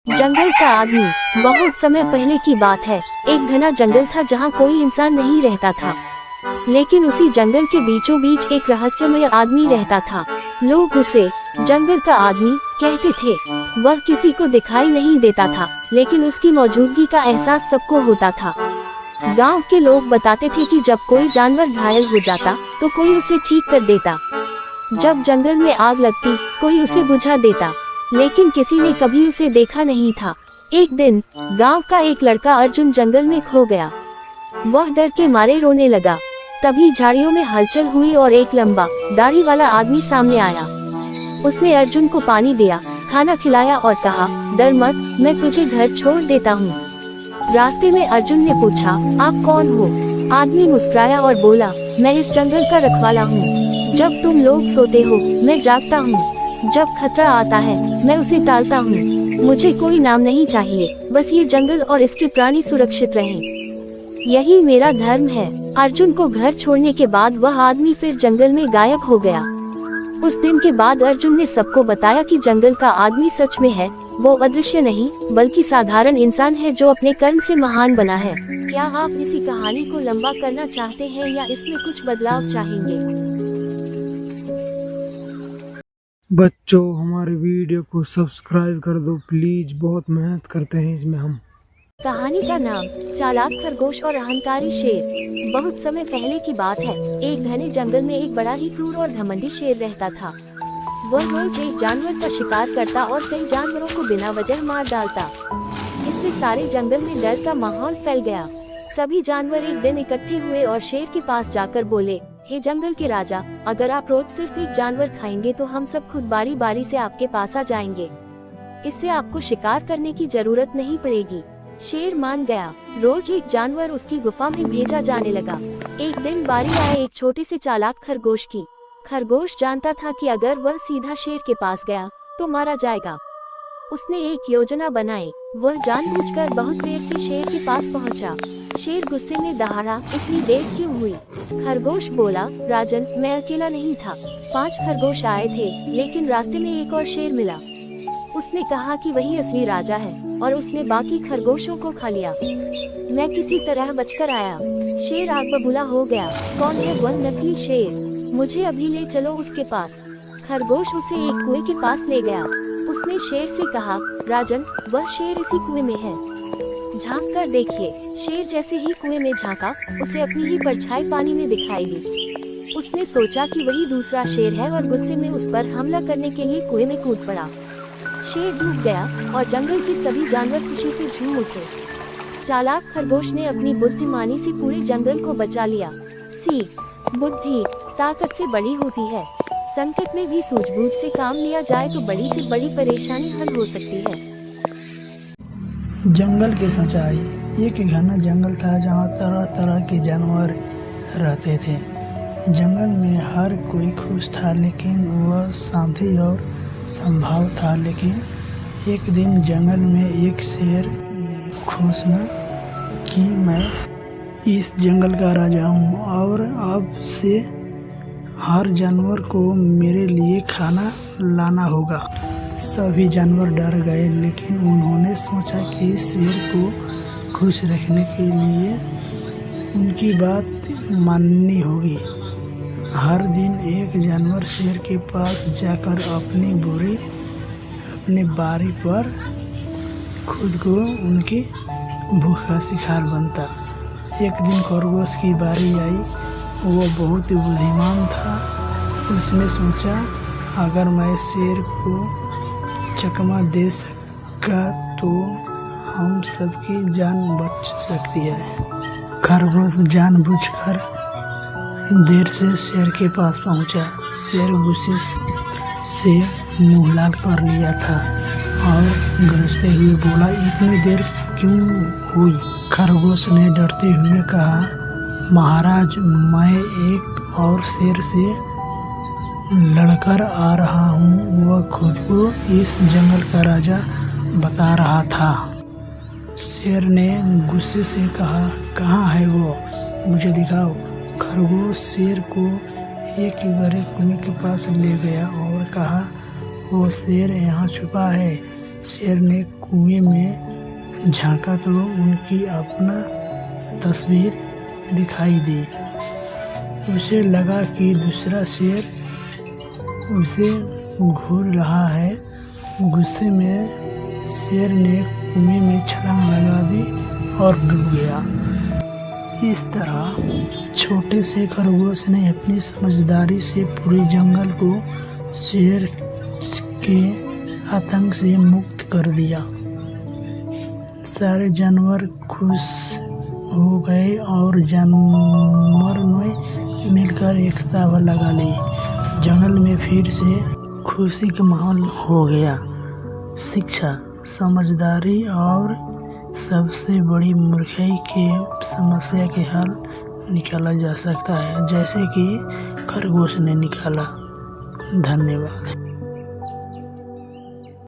जंगल का आदमी। बहुत समय पहले की बात है। एक घना जंगल था जहाँ कोई इंसान नहीं रहता था, लेकिन उसी जंगल के बीचों बीच एक रहस्यमय आदमी रहता था। लोग उसे जंगल का आदमी कहते थे। वह किसी को दिखाई नहीं देता था, लेकिन उसकी मौजूदगी का एहसास सबको होता था। गांव के लोग बताते थे कि जब कोई जानवर घायल हो जाता तो कोई उसे ठीक कर देता। जब जंगल में आग लगती कोई उसे बुझा देता, लेकिन किसी ने कभी उसे देखा नहीं था। एक दिन गांव का एक लड़का अर्जुन जंगल में खो गया। वह डर के मारे रोने लगा। तभी झाड़ियों में हलचल हुई और एक लंबा दाढ़ी वाला आदमी सामने आया। उसने अर्जुन को पानी दिया, खाना खिलाया और कहा, डर मत, मैं तुझे घर छोड़ देता हूँ। रास्ते में अर्जुन ने पूछा, आप कौन हो? आदमी मुस्कुराया और बोला, मैं इस जंगल का रखवाला हूँ। जब तुम लोग सोते हो मैं जागता हूँ। जब खतरा आता है मैं उसे टालता हूँ। मुझे कोई नाम नहीं चाहिए, बस ये जंगल और इसके प्राणी सुरक्षित रहें। यही मेरा धर्म है। अर्जुन को घर छोड़ने के बाद वह आदमी फिर जंगल में गायब हो गया। उस दिन के बाद अर्जुन ने सबको बताया कि जंगल का आदमी सच में है। वो अदृश्य नहीं बल्कि साधारण इंसान है जो अपने कर्म से महान बना है। क्या आप इसी कहानी को लंबा करना चाहते हैं या इसमें कुछ बदलाव चाहेंगे? बच्चों, हमारे वीडियो को सब्सक्राइब कर दो प्लीज, बहुत मेहनत करते हैं इसमें हम। कहानी का नाम चालाक खरगोश और अहंकारी शेर। बहुत समय पहले की बात है। एक घने जंगल में एक बड़ा ही क्रूर और घमंडी शेर रहता था। वह रोज एक जानवर का शिकार करता और कई जानवरों को बिना वजह मार डालता। इससे सारे जंगल में डर का माहौल फैल गया। सभी जानवर एक दिन इकट्ठे हुए और शेर के पास जाकर बोले, हे जंगल के राजा, अगर आप रोज सिर्फ एक जानवर खाएंगे तो हम सब खुद बारी बारी से आपके पास आ जाएंगे। इससे आपको शिकार करने की जरूरत नहीं पड़ेगी। शेर मान गया। रोज एक जानवर उसकी गुफा में भेजा जाने लगा। एक दिन बारी आए एक छोटे से चालाक खरगोश की। खरगोश जानता था कि अगर वह सीधा शेर के पास गया तो मारा जाएगा। उसने एक योजना बनाई। वह जानबूझकर बहुत देर से शेर के पास पहुंचा। शेर गुस्से में दहाड़ा, इतनी देर क्यों हुई? खरगोश बोला, राजन, मैं अकेला नहीं था, 5 खरगोश आए थे, लेकिन रास्ते में एक और शेर मिला। उसने कहा कि वही असली राजा है और उसने बाकी खरगोशों को खा लिया। मैं किसी तरह बचकर आया। शेर आग बबूला हो गया। कौन है वह नकली शेर? मुझे अभी ले चलो उसके पास। खरगोश उसे एक कुएं के पास ले गया। उसने शेर से कहा, राजन, वह शेर इसी कुएं में है, झांक कर देखिए। शेर जैसे ही कुएं में झांका, उसे अपनी ही परछाई पानी में दिखाई दी। उसने सोचा कि वही दूसरा शेर है और गुस्से में उस पर हमला करने के लिए कुएं में कूद पड़ा। शेर डूब गया और जंगल के सभी जानवर खुशी से झूम उठे। चालाक खरगोश ने अपनी बुद्धिमानी से पूरे जंगल को बचा लिया। सीख, बुद्धि ताकत से बड़ी होती है। संकट में भी सूझबूझ से काम लिया जाए तो बड़ी से बड़ी परेशानी हल हो सकती है। जंगल की सच्चाई। एक घना जंगल था जहाँ तरह तरह के जानवर रहते थे। जंगल में हर कोई खुश था, लेकिन वह शांति और संभाव था। लेकिन एक दिन जंगल में एक शेर ने घोषणा की, मैं इस जंगल का राजा हूँ और अब से हर जानवर को मेरे लिए खाना लाना होगा। सभी जानवर डर गए, लेकिन उन्होंने सोचा कि शेर को खुश रखने के लिए उनकी बात माननी होगी। हर दिन एक जानवर शेर के पास जाकर अपनी बारी पर खुद को उनकी भूख का शिकार बनता। एक दिन खरगोश की बारी आई। वो बहुत बुद्धिमान था। उसने सोचा, अगर मैं शेर को चकमा दे सका तो हम सबकी जान बच सकती है। खरगोश जानबूझकर देर से शेर के पास पहुंचा। शेर गुस्से से मुंह लाल कर लिया था और गरजते हुए बोला, इतनी देर क्यों हुई? खरगोश ने डरते हुए कहा, महाराज, मैं एक और शेर से लड़कर आ रहा हूँ। वह खुद को इस जंगल का राजा बता रहा था। शेर ने गुस्से से कहा, कहाँ है वो? मुझे दिखाओ। खरगोश शेर को एक गहरे कुएं के पास ले गया और कहा, वो शेर यहाँ छुपा है। शेर ने कुएं में झांका तो उनकी अपना तस्वीर दिखाई दी। उसे लगा कि दूसरा शेर उसे घूर रहा है। गुस्से में शेर ने कुएं में छलांग लगा दी और डूब गया। इस तरह छोटे से खरगोश ने अपनी समझदारी से पूरे जंगल को शेर के आतंक से मुक्त कर दिया। सारे जानवर खुश हो गए और जानवर ने मिलकर एक सभा लगा ली। जंगल में फिर से खुशी का माहौल हो गया। शिक्षा, समझदारी और सबसे बड़ी मूर्खई के समस्या के हल निकाला जा सकता है, जैसे कि खरगोश ने निकाला। धन्यवाद।